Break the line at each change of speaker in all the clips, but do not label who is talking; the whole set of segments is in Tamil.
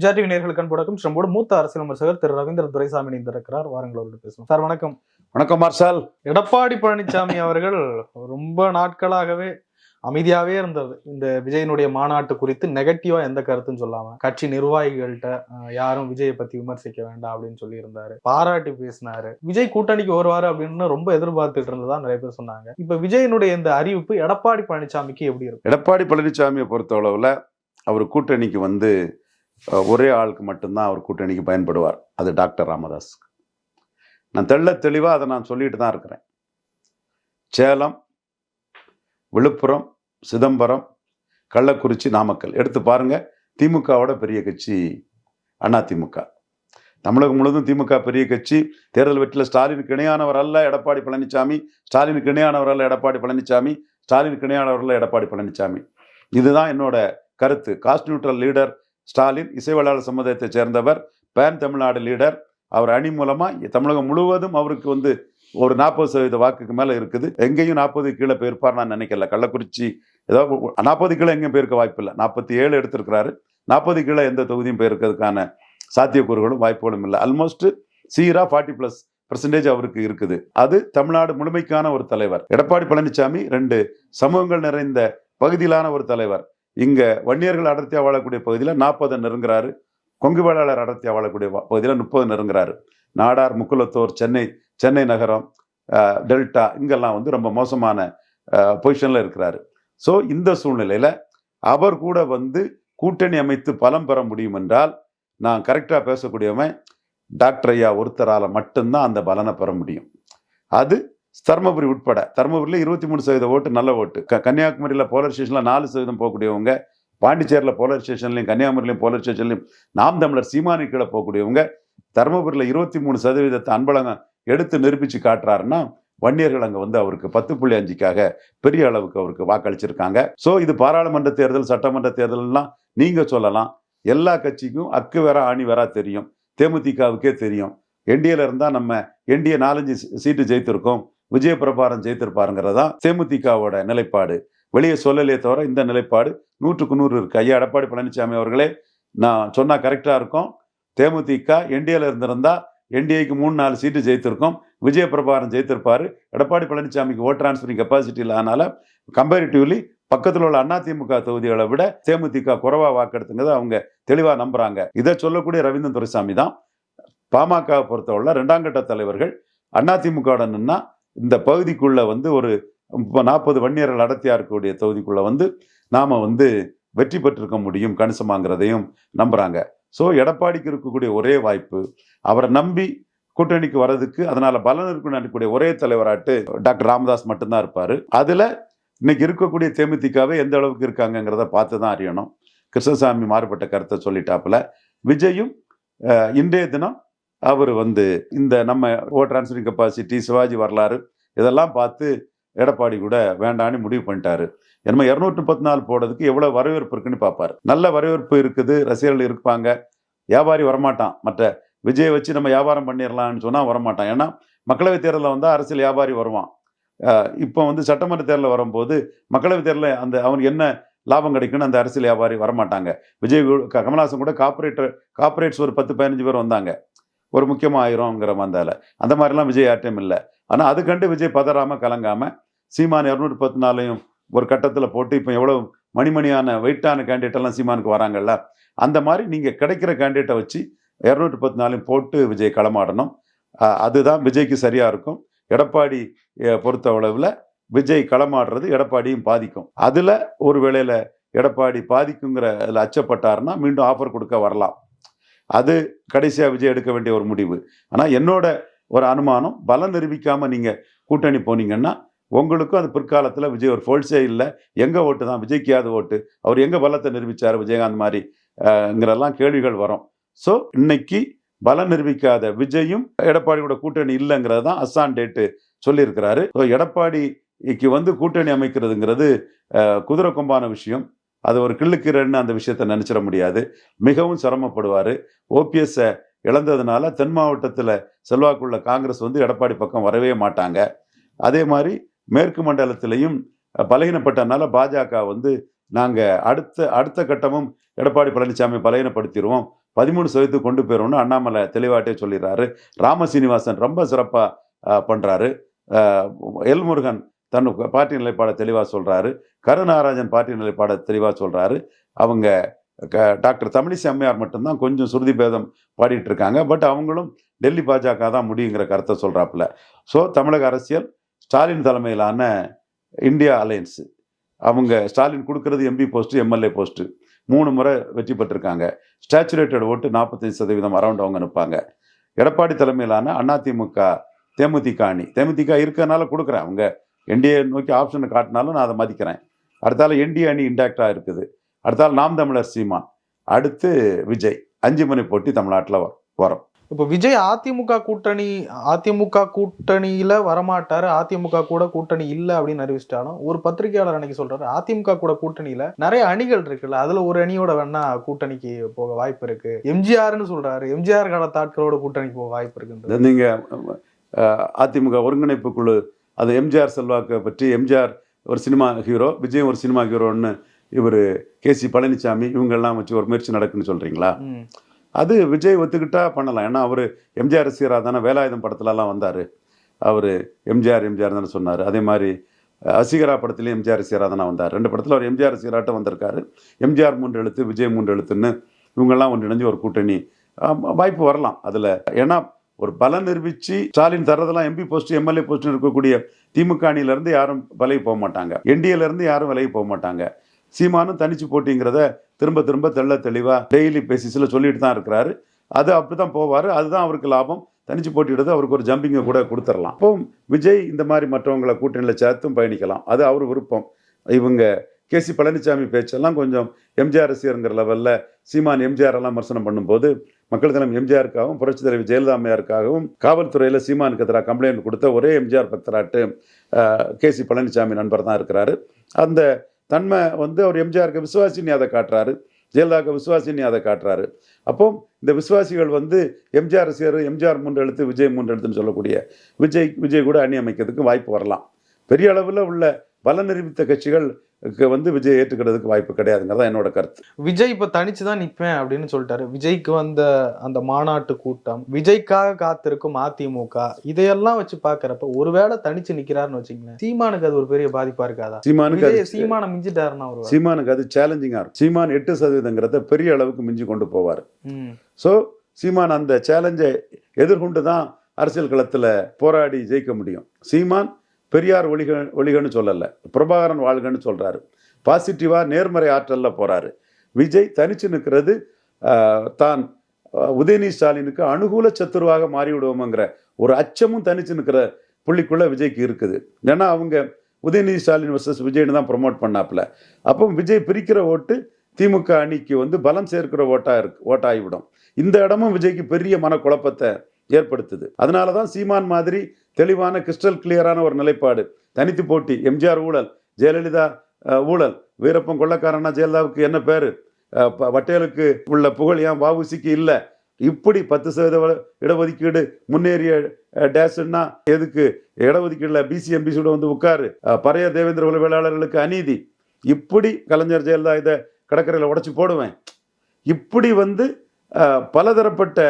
ஜாடிவி நேர்களுக்கு அன்புடன் நம்மோடு மூத்த அரசியல் விமர்சகர் திரு ரவீந்திரன் துரைசாமி இணைந்திருக்கிறார். வாருங்கள் அவரோடு பேசுவோம். சார் வணக்கம்.
வணக்கம் மார்ஷல்.
எடப்பாடி பழனிசாமி அவர்கள் ரொம்ப நாட்களாகவே அமைதியாவே இருந்தது. இந்த விஜயனுடைய மாநாட்டு குறித்து நெகட்டிவா எந்த கருத்துன்னு சொல்லாம கட்சி நிர்வாகிகள்கிட்ட யாரும் விஜயை பத்தி விமர்சிக்க வேண்டாம் அப்படின்னு சொல்லி இருந்தாரு. பாராட்டி பேசினாரு. விஜய் கூட்டணிக்கு வருவாரு அப்படின்னு ரொம்ப எதிர்பார்த்துட்டு இருந்ததா நிறைய பேர் சொன்னாங்க. இப்ப விஜயனுடைய இந்த அறிவிப்பு எடப்பாடி பழனிசாமிக்கு எப்படி இருக்கும்?
எடப்பாடி பழனிசாமியை பொறுத்த அளவுல அவர் கூட்டணிக்கு வந்து ஒரே ஆளுக்கு மட்டும்தான் அவர் கூட்டணிக்கு பயன்படுவார். அது டாக்டர் ராமதாஸ். நான் தெளிவாக அதை நான் சொல்லிட்டு தான் இருக்கிறேன். சேலம், விழுப்புரம், சிதம்பரம், கள்ளக்குறிச்சி, நாமக்கல் எடுத்து பாருங்க. திமுகவோட பெரிய கட்சி அதிமுக. தமிழகம் முழுவதும் திமுக பெரிய கட்சி. தேர்தல் வெற்றியில் ஸ்டாலினுக்கு இணையானவர் அல்ல எடப்பாடி பழனிசாமி. ஸ்டாலினுக்கு இணையானவர் அல்ல எடப்பாடி பழனிசாமி. ஸ்டாலினுக்கு இணையானவர் அல்ல எடப்பாடி பழனிசாமி. இதுதான் என்னோட கருத்து. Caste neutral leader Stalin. இசைவாளர் சமுதாயத்தை சேர்ந்தவர். Pan Tamil Nadu leader. அவர் அணி மூலமா தமிழகம் முழுவதும் அவருக்கு வந்து ஒரு 40% வாக்குக்கு மேல இருக்குது. எங்கேயும் 40 கீழே போயிருப்பார் நான் நினைக்கல. கள்ளக்குறிச்சி ஏதாவது 40 கீழே எங்கேயும் போயிருக்க வாய்ப்பு இல்லை. 47 எடுத்திருக்கிறாரு. 40 கீழே எந்த தொகுதியும் போயிருக்கிறதுக்கான சாத்தியக்கூறுகளும் வாய்ப்புகளும் இல்லை. ஆல்மோஸ்ட் சீரா 40+% அவருக்கு இருக்குது. அது தமிழ்நாடு முழுமைக்கான ஒரு தலைவர். எடப்பாடி பழனிசாமி 2 சமூகங்கள் நிறைந்த பகுதியிலான ஒரு தலைவர். இங்க வன்னியர்கள் அடர்த்தியா வாழக்கூடிய பகுதியில் 40 நெருங்குறாரு. கொங்கு வேளாளர் அடர்த்தியா வாழக்கூடிய பகுதியில் 30 நெருங்குறாரு. நாடார், முக்குலத்தோர், சென்னை நகரம், டெல்டா இங்கெல்லாம் வந்து ரொம்ப மோசமான பொசிஷன்ல இருக்கிறாரு. ஸோ இந்த சூழ்நிலையில அவர் கூட வந்து கூட்டணி அமைத்து பலம் பெற முடியும் என்றால், நான் கரெக்டா பேசக்கூடியவன் டாக்டர் ஐயா ஒருத்தரால மட்டும்தான் அந்த பலனை பெற முடியும். அது தர்மபுரி உட்பட. தர்மபுரியில் 23% ஓட்டு நல்ல ஓட்டு. கன்னியாகுமரியில் போலர் ஸ்டேஷன்ல 4% போகக்கூடியவங்க, பாண்டிச்சேரியில் போலர் ஸ்டேஷன்லையும் கன்னியாகுமரியிலையும் போலர் ஸ்டேஷன்லையும் நாம் தமிழர் சீமானி கீழே போகக்கூடியவங்க, தர்மபுரியில் 23% அன்பழகம் எடுத்து நிரூபிச்சு காட்டுறாருன்னா, வன்னியர்கள் அங்கே வந்து அவருக்கு 10.5க்காக பெரிய அளவுக்கு அவருக்கு வாக்களிச்சிருக்காங்க. ஸோ இது பாராளுமன்ற தேர்தல், சட்டமன்ற தேர்தல்லாம் நீங்க சொல்லலாம். எல்லா கட்சிக்கும் அக்கு வேற ஆணி வேற தெரியும். தேமுதிகவுக்கே தெரியும். என்டிஏல இருந்தா நம்ம என்டிஏ 4-5 சீட்டு ஜெயித்திருக்கோம், விஜய பிரபாரம் ஜெயித்திருப்பாருங்கிறதா தேமுதிகவோட நிலைப்பாடு. வெளியே சொல்லலையே தவிர இந்த நிலைப்பாடு 100க்கு 100 இருக்கு. ஐயா எடப்பாடி பழனிசாமி அவர்களே, நான் சொன்னா கரெக்டா இருக்கும். தேமுதிக என்டிஏல இருந்திருந்தா என்டிஏக்கு 3-4 சீட்டு ஜெயித்திருக்கோம், விஜய பிரபாரம் ஜெயித்திருப்பாரு. எடப்பாடி பழனிசாமிக்கு ஓட் டிரான்ஸ்பரிங் கெப்பாசிட்டி இல்லாதனால கம்பேரிட்டிவ்லி பக்கத்தில் உள்ள அதிமுக தொகுதிகளை விட தேமுதிக குறைவா வாக்கெடுத்துங்கிறத அவங்க தெளிவா நம்புறாங்க. இதை சொல்லக்கூடிய ரவீந்திரன் துரைசாமி தான். பாமக பொறுத்தவரை 2ஆம் கட்ட தலைவர்கள் அதிமுகவுடன்னா இந்த பகுதிக்குள்ள வந்து ஒரு 40 வன்னியர்கள் அடர்த்தியா இருக்கக்கூடிய தொகுதிக்குள்ள வந்து நாம வந்து வெற்றி பெற்றிருக்க முடியும் கணிசமாங்கிறதையும் நம்புறாங்க. ஸோ எடப்பாடிக்கு இருக்கக்கூடிய ஒரே வாய்ப்பு அவரை நம்பி கூட்டணிக்கு வர்றதுக்கு, அதனால பலன் இருக்கக்கூடிய ஒரே தலைவராட்டு டாக்டர் ராமதாஸ் மட்டும்தான் இருப்பாரு. அதுல இன்னைக்கு இருக்கக்கூடிய தேமுதிகவே எந்த அளவுக்கு இருக்காங்கிறத பார்த்து தான் அறியணும். கிருஷ்ணசாமி மாறுபட்ட கருத்தை சொல்லிட்டாப்புல. விஜயும் இன்றைய தினம் அவர் வந்து இந்த நம்ம ஓட் டிரான்ஸ்பரிங் கெப்பாசிட்டி, சிவாஜி வரலாறு இதெல்லாம் பார்த்து எடப்பாடி கூட வேண்டான்னு முடிவு பண்ணிட்டாரு. ஏன்னா 234 போடுறதுக்கு எவ்வளவு வரவேற்பு இருக்குன்னு பார்ப்பாரு. நல்ல வரவேற்பு இருக்குது, ரசிகர்கள் இருப்பாங்க. வியாபாரி வரமாட்டான். மற்ற விஜயை வச்சு நம்ம வியாபாரம் பண்ணிடலாம்னு சொன்னா வரமாட்டான். ஏன்னா மக்களவை தேர்தலில் வந்தா அரசியல் வியாபாரி வருவான். இப்போ வந்து சட்டமன்ற தேர்தலில் வரும்போது மக்களவை தேர்தலில் அந்த அவனுக்கு என்ன லாபம் கிடைக்குன்னு அந்த அரசியல் வியாபாரி வரமாட்டாங்க. விஜய், கமல்ஹாசன் கூட கார்பரேட்ஸ் ஒரு 10-15 பேர் வந்தாங்க. ஒரு முக்கியமாக ஆயிரும்ங்கிற வந்தால அந்த மாதிரிலாம் விஜய் ஆட்டம் இல்லை. ஆனால் அது கண்டு விஜய் பதறாம கலங்காம சீமான் 214 ஒரு கட்டத்தில் போட்டு இப்போ எவ்வளவு மணிமணியான வெயிட்டான கேண்டிடேட் எல்லாம் சீமானுக்கு வராங்கல்ல, அந்த மாதிரி நீங்க கிடைக்கிற கேண்டிடேட்டை வச்சு 214 போட்டு விஜய் களமாடணும். அதுதான் விஜய்க்கு சரியா இருக்கும். எடப்பாடி பொறுத்த அளவில் விஜய் களமாடுறது எடப்பாடியும் பாதிக்கும். அதுல ஒரு வேளையில எடப்பாடி பாதிக்குங்கிற அச்சப்பட்டாருன்னா மீண்டும் ஆஃபர் கொடுக்க வரலாம். அது கடைசியா விஜய் எடுக்க வேண்டிய ஒரு முடிவு. ஆனா என்னோட ஒரு அனுமானம், பலம் நிரூபிக்காம நீங்க கூட்டணி போனீங்கன்னா உங்களுக்கும் அது பிற்காலத்துல விஜய் ஒரு ஃபோல்ஸே இல்லை. எங்க ஓட்டு தான் விஜய்க்காவது ஓட்டு, அவர் எங்க பலத்தை நிரூபிச்சாரு விஜயகாந்த் மாதிரிங்கிறெல்லாம் கேள்விகள் வரும். ஸோ இன்னைக்கு பலம் நிரூபிக்காத விஜயும் எடப்பாடியோட கூட்டணி இல்லைங்கிறது தான் அஸ்ஸான் டேட்டு சொல்லியிருக்கிறாரு. ஸோ எடப்பாடிக்கு வந்து கூட்டணி அமைக்கிறதுங்கிறது குதிரை கொம்பான விஷயம். அது ஒரு கிள்ளுக்கீரன்னு அந்த விஷயத்த நினைச்சிட முடியாது. மிகவும் சிரமப்படுவாரு. ஓபிஎஸ் இழந்ததுனால தென் மாவட்டத்தில் செல்வாக்குள்ள காங்கிரஸ் வந்து எடப்பாடி பக்கம் வரவே மாட்டாங்க. அதே மாதிரி மேற்கு மண்டலத்திலையும் பலகீனப்பட்டனால பாஜக வந்து நாங்கள் அடுத்த கட்டமும் எடப்பாடி பழனிசாமி பலகீனப்படுத்திடுவோம், 13% கொண்டு போயிடுவோம்னு அண்ணாமலை தெளிவாட்டே சொல்லிடுறாரு. ராமசீனிவாசன் ரொம்ப சிறப்பாக பண்ணுறாரு. எல்முருகன் தன் பார்ட்டி நிலைப்பாடை தெளிவாக சொல்கிறாரு. கருநாராஜன் பார்ட்டி நிலைப்பாடை தெளிவாக சொல்கிறாரு. அவங்க டாக்டர் தமிழிசை அம்மையார் மட்டும்தான் கொஞ்சம் சுருதி பேதம் பாடிட்டு இருக்காங்க. பட் அவங்களும் டெல்லி பாஜக தான் முடியுங்கிற கருத்தை சொல்கிறாப்புல. ஸோ தமிழக அரசியல் ஸ்டாலின் தலைமையிலான இந்தியா அலையன்ஸு, அவங்க ஸ்டாலின் கொடுக்கறது எம்பி போஸ்ட்டு எம்எல்ஏ போஸ்ட்டு 3 முறை வெற்றி பெற்றிருக்காங்க. ஸ்டாச்சுரேட்டட் ஓட்டு 45% அரௌண்ட் அவங்க நிற்பாங்க. எடப்பாடி தலைமையிலான அதிமுக தேமுதிக அணி, தேமுதிக இருக்கிறதுனால கொடுக்குறேன், அவங்க என்டிஏ நோக்கி ஆப்ஷனை காட்டினாலும் நான் அதை மதிக்கிறேன். அடுத்தால என்டிஏ அணி இன்டாக்டாக இருக்குது. அடுத்தால நாம் தமிழர் சீமான், அடுத்து விஜய், 5 முனை போட்டி தமிழ்நாட்டில் வரும்.
இப்போ விஜய் அதிமுக கூட்டணியில வரமாட்டாரு, அதிமுக கூட கூட்டணி இல்லை அப்படின்னு அறிவிச்சிட்டாலும் ஒரு பத்திரிகையாளர் அன்னைக்கு சொல்றாரு அதிமுக கூட கூட்டணியில நிறைய அணிகள் இருக்குல்ல, அதுல ஒரு அணியோட வேணா கூட்டணிக்கு போக வாய்ப்பு இருக்கு, எம்ஜிஆர்னு சொல்றாரு, எம்ஜிஆர் காலத்து ஆட்களோட கூட்டணிக்கு போக வாய்ப்பு இருக்கு.
நீங்க அதிமுக ஒருங்கிணைப்பு குழு, அது எம்ஜிஆர் செல்வாக்கை பற்றி, எம்ஜிஆர் ஒரு சினிமா ஹீரோ, விஜய் ஒரு சினிமா ஹீரோன்னு இவர் கேசி பழனிசாமி இவங்கெல்லாம் வச்சு ஒரு முயற்சி நடக்குன்னு சொல்றீங்களா? அது விஜய் ஒத்துக்கிட்டா பண்ணலாம். ஏன்னா அவர் எம்ஜிஆர் ரசிகராக தானே வேலாயுதம் படத்துலலாம் வந்தார். அவர் எம்ஜிஆர் தானே சொன்னார். அதே மாதிரி அசிகரா படத்துலேயும் எம்ஜிஆர் ரசிகராக தானே வந்தார். 2 படத்தில் அவர் எம்ஜிஆர் ரசிகராட்டம் வந்திருக்காரு. எம்ஜிஆர் 3 எழுத்து, விஜய் 3 எழுத்துன்னு இவங்கெல்லாம் ஒன்றிணைஞ்சு ஒரு கூட்டணி வாய்ப்பு வரலாம். அதில் ஏன்னா ஒரு பலம் நிரூபித்து ஸ்டாலின் தர்றதெல்லாம் எம்பி போஸ்ட் எம்எல்ஏ போஸ்ட் இருக்கக்கூடிய திமுக அணியிலேருந்து யாரும் விலகி போக மாட்டாங்க, என்டிஏலேருந்து யாரும் விலகி போக மாட்டாங்க. சீமானும் தனிச்சு போட்டிங்கிறத திரும்ப தெளிவாக டெய்லி பேசிஸில் சொல்லிட்டு தான் இருக்கிறாரு. அது அப்படி தான் போவார். அதுதான் அவருக்கு லாபம். தனிச்சு போட்டிடுறது அவருக்கு ஒரு ஜம்பிங்கை கூட கொடுத்துடலாம். அப்போ விஜய் இந்த மாதிரி மற்றவங்களை கூட்டணியில் சேர்த்தும் பயணிக்கலாம், அது அவர் விருப்பம். இவங்க கேசி பழனிசாமி பேச்செல்லாம் கொஞ்சம் எம்ஜிஆர் ரசிகருங்கிற லெவலில் சீமான் எம்ஜிஆர் எல்லாம் விமர்சனம் பண்ணும்போது மக்கள் தினம் எம்ஜிஆருக்காகவும் புரட்சி தலைவி ஜெயலலிதா அம்மையாருக்காகவும் காவல்துறையில் சீமானுக்கு எதிராக கம்ப்ளைண்ட் கொடுத்த ஒரே எம்ஜிஆர் பக்தராட்டு கேசி பழனிசாமி நண்பர் தான் இருக்கிறாரு. அந்த தன்மை அவர் எம்ஜிஆருக்கு விசுவாசின்னு அதை காட்டுறாரு, ஜெயலலிதாவுக்கு விசுவாசின்னு அதை காட்டுறாரு. அப்போ இந்த விசுவாசிகள் எம்ஜிஆர் ரசிகர், எம்ஜிஆர் 3 எழுத்து, விஜய் 3 எழுத்துன்னு சொல்லக்கூடிய விஜய் கூட அணி அமைக்கிறதுக்கு வாய்ப்பு வரலாம். பெரிய அளவில் உள்ள பல நிரூபித்த கட்சிகள் விஜய் ஏற்றுக்கிறதுக்கு வாய்ப்பு கிடையாதுங்கிறதா என்னோட கருத்து.
விஜய் இப்ப தனிச்சு தான் நிற்பேன் அப்படின்னு சொல்லிட்டாரு. விஜய்க்கு வந்த அந்த மாநாட்டு கூட்டம், விஜய்க்காக காத்திருக்கும் அதிமுக, இதையெல்லாம் வச்சு பாக்குறப்ப ஒருவேளை தனிச்சு நிக்கிறாருன்னு வச்சுக்கோங்க, சீமானுக்கு அது ஒரு பெரிய பாதிப்பா இருக்காதா? சீமானை மிஞ்சிட்டாருன்னா
சீமானுக்கு அது சேலஞ்சிங்கா இருக்கும். சீமான் 8% பெரிய அளவுக்கு மிஞ்சி கொண்டு போவார். ஸோ சீமான் அந்த சேலஞ்சை எதிர்கொண்டு தான் அரசியல் களத்தில் போராடி ஜெயிக்க முடியும். சீமான் பெரியார் ஒளிகன்னு சொல்லலை, பிரபாகரன் வாழ்கன்னு சொல்கிறாரு. பாசிட்டிவாக நேர்மறை ஆற்றலில் போகிறாரு. விஜய் தனிச்சு நிற்கிறது தான் உதயநிதி ஸ்டாலினுக்கு அனுகூல சத்துருவாக மாறிவிடுவோங்கிற ஒரு அச்சமும் தனிச்சு நிற்கிற புள்ளிக்குள்ளே விஜய்க்கு இருக்குது. ஏன்னா அவங்க உதயநிதி ஸ்டாலின் வர்சஸ் விஜய்னு தான் ப்ரொமோட் பண்ணாப்புல. அப்போ விஜய் பிரிக்கிற ஓட்டு திமுக அணிக்கு பலம் சேர்க்கிற ஓட்டாகிவிடும். இந்த இடமும் விஜய்க்கு பெரிய மனக்குழப்பத்தை ஏற்படுத்துது. அதனால தான் சீமான் மாதிரி தெளிவான கிறிஸ்டல் கிளியரான ஒரு நிலைப்பாடு, தனித்து போட்டி, எம்ஜிஆர் ஊழல், ஜெயலலிதா ஊழல், வீரப்பன் கொள்ளக்காரனா ஜெயலலிதாவுக்கு என்ன பேரு, வட்டேலுக்கு உள்ள புகழ் ஏன் வஉசிக்கு இல்லை, இப்படி 10% இடஒதுக்கீடு முன்னேறிய டேஸ்ன்னா எதுக்கு இடஒதுக்கீடுல பிசி எம்பிசியோட உட்காரு, பழைய தேவேந்திர உளவியலாளர்களுக்கு அநீதி, இப்படி கலைஞர் ஜெயலலிதா இதை கடற்கரையில் உடைச்சு போடுவேன், இப்படி பலதரப்பட்ட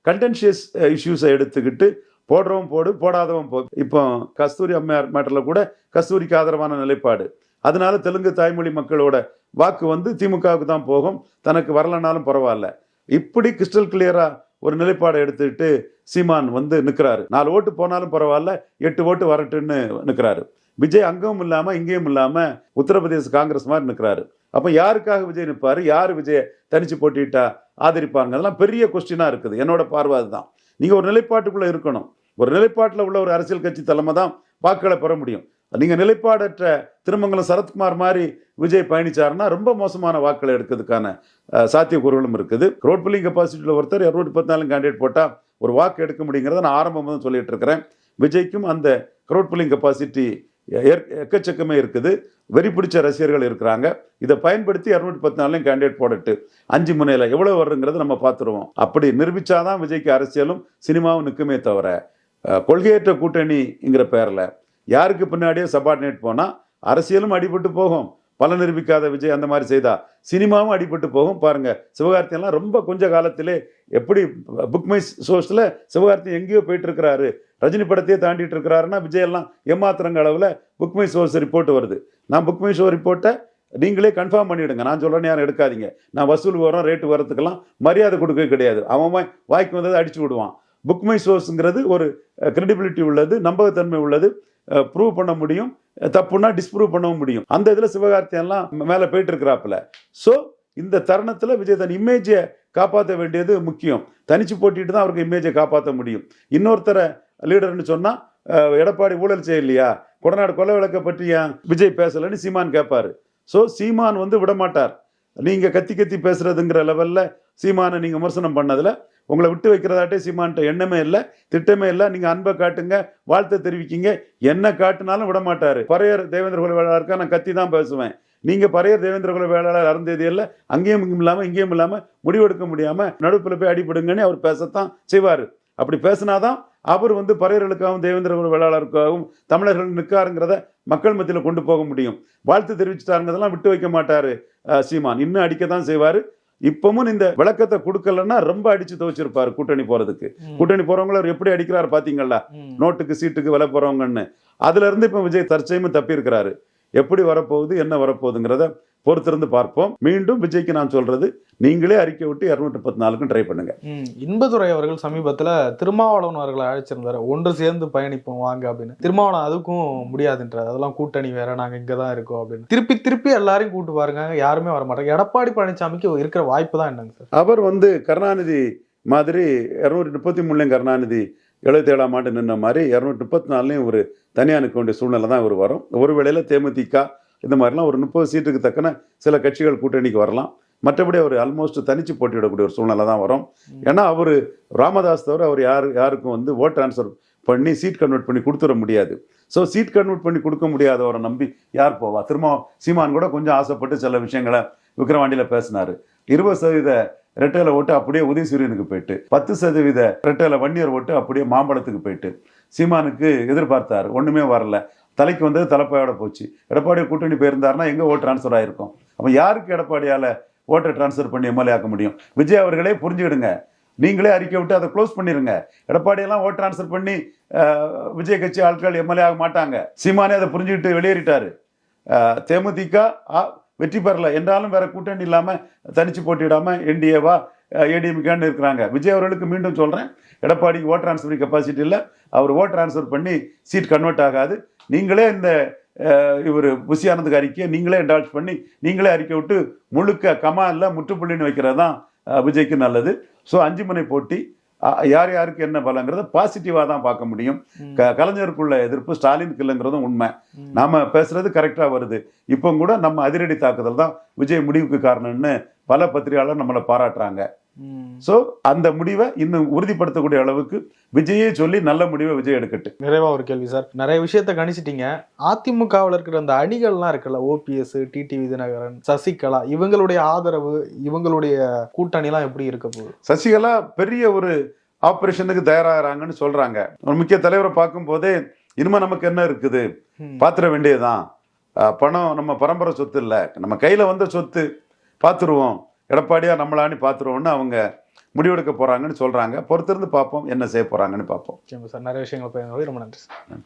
கண்டென்ஷியஸ் இஷ்யூஸை எடுத்துக்கிட்டு போடுறவன் போடு, போடாதவன் போ. இப்போ கஸ்தூரி அம்மையார் மேட்டரில் கூட கஸ்தூரிக்கு ஆதரவான நிலைப்பாடு. அதனால தெலுங்கு தாய்மொழி மக்களோட வாக்கு திமுகவுக்கு தான் போகும், தனக்கு வரலனாலும் பரவாயில்ல. இப்படி கிறிஸ்டல் கிளியரா ஒரு நிலைப்பாடை எடுத்துக்கிட்டு சீமான் நிற்கிறாரு. 4 ஓட்டு போனாலும் பரவாயில்ல, 8 ஓட்டு வரட்டுன்னு நிற்கிறாரு. விஜய் அங்கேயும் இல்லாம இங்கேயும் இல்லாம உத்தரப்பிரதேச காங்கிரஸ் மாதிரி நிற்கிறாரு. அப்ப யாருக்காக விஜய் நிற்பாரு, யாரு விஜய தனிச்சு போட்டிட்டா ஆதரிப்பாங்க, அதெல்லாம் பெரிய கொஸ்டினா இருக்குது. என்னோட பார்வை அதுதான். நீங்க ஒரு நிலைப்பாட்டுக்குள்ள இருக்கணும். ஒரு நிலைப்பாட்டில் உள்ள ஒரு அரசியல் கட்சி தலைமை தான் வாக்குகளை பெற முடியும். நீங்க நிலைப்பாடற்ற திருமங்கலம் சரத்குமார் மாதிரி விஜய் பயணிச்சாருன்னா ரொம்ப மோசமான வாக்குகளை எடுக்கிறதுக்கான சாத்தியக்கூறுகளும் இருக்குது. க்ரௌட் புல்லிங் கெப்பாசிட்டியில் ஒருத்தர் 214 கேண்டிடேட் போட்டா ஒரு வாக்கு எடுக்க முடியுங்கிறத நான் ஆரம்பம் சொல்லிட்டு இருக்கிறேன். விஜய்க்கும் அந்த க்ரௌட் புல்லிங் கெப்பாசிட்டி எக்கச்சக்கமே இருக்குது. வெறி பிடிச்ச ரசிகர்கள் இருக்கிறாங்க. இதை பயன்படுத்தி 214 கேண்டிடேட் போடட்டு 5 முனையில் எவ்வளவு வருங்கிறத நம்ம பார்த்துருவோம். அப்படி நிரூபிச்சாதான் விஜய்க்கு அரசியலும் சினிமாவும் நிற்குமே தவிர கொள்கையற்ற கூட்டணிங்கிற பேரில் யாருக்கு பின்னாடியே சபார்டினேட் போனால் அரசியலும் அடிபட்டு போகும், பல நிரூபிக்காத விஜய் அந்த மாதிரி செய்தா சினிமாவும் அடிபட்டு போகும். பாருங்க சிவகார்த்திகேயன் எல்லாம் ரொம்ப கொஞ்ச காலத்திலே எப்படி புக் மை ஷோஸ்ல சிவகார்த்திகேயன் எங்கேயோ போயிட்டு இருக்கிறாரு, ரஜினி படத்தையே தாண்டிட்டு இருக்கிறாருன்னா விஜய் எல்லாம் ஏமாத்துறங்க அளவில் புக் மை ஷோஸ் ரிப்போர்ட் வருது. நான் புக் மை ஷோ ரிப்போர்ட்டை நீங்களே கன்ஃபார்ம் பண்ணிவிடுங்க, நான் சொல்கிறேன்னு யாரும் எடுக்காதீங்க. நான் வசூல் வரோம் ரேட்டு வரத்துக்கெல்லாம் மரியாதை கொடுக்க கிடையாது. அவன் வாய்க்கு வந்ததை அடிச்சு விடுவான். புக் மை ஷோஸுங்கிறது ஒரு கிரெடிபிலிட்டி உள்ளது, நம்பகத்தன்மை உள்ளது, ப்ரூவ் பண்ண முடியும், தப்புன்னா டிஸ்ப்ரூவ் பண்ணவும் முடியும். அந்த இதில் சிவகார்த்திகேயன்லாம் மேலே போயிட்டு இருக்கிறாப்புல. ஸோ இந்த தருணத்தில் விஜய் தன் இமேஜை காப்பாற்ற வேண்டியது முக்கியம். தனிச்சு போட்டிட்டு தான் அவருக்கு இமேஜை காப்பாற்ற முடியும். இன்னொருத்தரை லீடர்னு சொன்னால் எடப்பாடி ஊழல் செய்யலையா, கொடநாடு கொலை வழக்கை பற்றி ஏன் விஜய் பேசலைன்னு சீமான் கேட்பாரு. ஸோ சீமான் விடமாட்டார். நீங்கள் கத்தி கத்தி பேசுறதுங்கிற லெவலில் சீமானை நீங்கள் விமர்சனம் பண்ணதில் உங்களை விட்டு வைக்கிறதாட்டே சீமான்ட்ட எண்ணமே இல்லை, திட்டமே இல்லை. நீங்கள் அன்பை காட்டுங்க, வாழ்த்தை தெரிவிக்கிங்க, என்ன காட்டுனாலும் விடமாட்டார். பறையர் தேவேந்திர குல வேளாளருக்கா நான் கத்தி தான் பேசுவேன். நீங்கள் பறையர் தேவேந்திர குல வேளாளர் அருந்ததியில் அங்கேயும் இங்கேயும் இல்லாமல் இங்கேயும் இல்லாமல் முடிவெடுக்க முடியாமல் நடுப்பில் போய் அடிபடுங்கன்னு அவர் பேசத்தான் செய்வார். அப்படி பேசினாதான் அவர் பறையர்களுக்காகவும் தேவேந்திர குல வேளாளருக்காகவும் தமிழர்கள் நிற்காருங்கிறத மக்கள் மத்தியில் கொண்டு போக முடியும். வாழ்த்து தெரிவிச்சுட்டாருங்கிறதெல்லாம் விட்டு வைக்க மாட்டார் சீமான். இன்னும் அடிக்க தான் செய்வார். இப்பவும் இந்த விளக்கத்தை கொடுக்கலன்னா ரொம்ப அடிச்சு துவச்சிருப்பாரு கூட்டணி போறதுக்கு. கூட்டணி போறவங்கள அவர் எப்படி அடிக்கிறாரு பாத்தீங்களா, நோட்டுக்கு சீட்டுக்கு விலை போறவங்கன்னு. அதுல இருந்து இப்ப விஜய் தற்செயலும் தப்பி இருக்கிறாரு. எப்படி வரப்போகுது என்ன வரப்போகுதுங்கிறத பொறுத்திருந்து பார்ப்போம். மீண்டும் விஜய்க்கு நான் சொல்றது, நீங்களே அறிக்கை விட்டு 234க்கும் ட்ரை பண்ணுங்க.
இன்பதுரை அவர்கள் சமீபத்துல திருமாவளவன் அவர்களை அழைச்சிருந்தாரு, ஒன்று சேர்ந்து பயணிப்போம் வாங்க அப்படின்னு. திருமாவளவன் அதுக்கும் முடியாதுன்றார், அதெல்லாம் கூட்டணி வேற, நாங்க இங்கதான் இருக்கோம் அப்படின்னு. திருப்பி திருப்பி எல்லாரையும் கூட்டு பாருங்க, யாருமே வர மாட்டாங்க. எடப்பாடி பழனிசாமிக்கு இருக்கிற வாய்ப்பு தான் என்னங்க சார்?
அவர் கருணாநிதி மாதிரி 233 கருணாநிதி 77ஆம் ஆண்டு நின்ன மாதிரி 234 ஒரு தனியாக நிற்க வேண்டிய சூழ்நிலை தான் இவர் வரும். ஒரு வேளையில தேமுதிக இந்த மாதிரிலாம் ஒரு 30 சீட்டுக்கு தக்கன சில கட்சிகள் கூட்டணிக்கு வரலாம். மற்றபடி அவர் ஆல்மோஸ்ட் தனிச்சு போட்டியிடக்கூடிய ஒரு சூழ்நிலை தான் வரும். ஏன்னா அவர் ராமதாஸ் தவிர அவர் யாருக்கும் ஓட் ட்ரான்ஸ்ஃபர் பண்ணி சீட் கன்வெர்ட் பண்ணி கொடுத்துட முடியாது. ஸோ சீட் கன்வெர்ட் பண்ணி கொடுக்க முடியாதவரை நம்பி யார் போவா? திரும்ப சீமான் கூட கொஞ்சம் ஆசைப்பட்டு சில விஷயங்களை விக்கிரவாண்டியில் பேசினார். 20% ரெட்டையில ஓட்டு அப்படியே உதயசூரியனுக்கு போயிட்டு, 10% ரெட்டையில வன்னியர் ஓட்டு அப்படியே மாம்பழத்துக்கு போயிட்டு, சீமானுக்கு எதிர்பார்த்தாரு, ஒண்ணுமே வரல. தலைக்கு வந்தது தலைப்பாயோட போச்சு. எடப்பாடி கூட்டணி போயிருந்தாருன்னா எங்க ஓட்டு டிரான்ஸ்ஃபர் ஆயிருக்கும். அப்ப யாருக்கு எடப்பாடியால ஓட்டை டிரான்ஸ்ஃபர் பண்ணி எம்எல்ஏ ஆக்க முடியும்? விஜய் அவர்களே புரிஞ்சுக்கிடுங்க, நீங்களே அறிக்கை விட்டு அதை க்ளோஸ் பண்ணிருங்க. எடப்பாடியெல்லாம் ஓட் டிரான்ஸ்ஃபர் பண்ணி விஜய் கட்சி ஆட்கள் எம்எல்ஏ ஆக மாட்டாங்க. சீமானே அதை புரிஞ்சுக்கிட்டு வெளியேறிட்டாரு. தேமுதிக வெற்றி பெறல என்றாலும் வேற கூட்டணி இல்லாம தனிச்சு போட்டியிடாம என்டிஏவா ஏடிஎம்கேன்னு இருக்கிறாங்க. விஜய் அவர்களுக்கு மீண்டும் சொல்றேன், எடப்பாடிக்கு ஓட் டிரான்ஸ்ஃபர் கெப்பாசிட்டி இல்லை. அவர் ஓட் டிரான்ஸ்ஃபர் பண்ணி சீட் கன்வெர்ட் ஆகாது. நீங்களே இந்த இவர் புஷி ஆனந்துக்கு அறிக்கையை நீங்களே என்டால்ஸ் பண்ணி நீங்களே அறிக்கை விட்டு முழுக்க கமாலில் முற்றுப்புள்ளின்னு வைக்கிறது தான் விஜய்க்கு நல்லது. ஸோ 5 முனை போட்டி, யார் யாருக்கு என்ன பலங்கிறத பாசிட்டிவா தான் பார்க்க முடியும். கலைஞருக்குள்ள எதிர்ப்பு ஸ்டாலினுக்கு இல்லைங்கிறதும் உண்மை. நாம பேசுறது கரெக்டா வருது. இப்போ கூட நம்ம அதிரடி தாக்குதல் தான் விஜய் முடிவுக்கு காரணம்னு பல பத்திரிகையாளர் நம்மளை பாராட்டுறாங்க. சோ அந்த முடிவை இன்னும் உறுதிப்படுத்தக்கூடிய அளவுக்கு விஜயே சொல்லி நல்ல முடிவை விஜய் எடுக்கட்டு.
நிறைவா ஒரு கேள்வி சார், நிறைய விஷயத்த கணிச்சிட்டீங்க. அதிமுகவில் இருக்கிற அந்த அணிகள்லாம் இருக்குல்ல, ஓபிஎஸ், டிடிவி தினகரன், சசிகலா, இவங்களுடைய ஆதரவு, இவங்களுடைய கூட்டணி எல்லாம் எப்படி இருக்க போகுது?
சசிகலா பெரிய ஒரு ஆபரேஷனுக்கு தயாராகிறாங்கன்னு சொல்றாங்க. ஒரு முக்கிய தலைவரை பார்க்கும் போதே இனிமே நமக்கு என்ன இருக்குது, பாத்திர வேண்டியதுதான், பணம் நம்ம பரம்பரை சொத்து இல்லை, நம்ம கையில வந்த சொத்து, பார்த்துருவோம், எடப்பாடியா நம்மளான்னு பார்த்துருவோம்னு அவங்க முடிவெடுக்க போறாங்கன்னு சொல்றாங்க. பொறுத்திருந்து பார்ப்போம் என்ன செய்ய போறாங்கன்னு பார்ப்போம்.
சார், நிறைய விஷயங்கள் ரொம்ப நன்றி சார்.
நன்றி.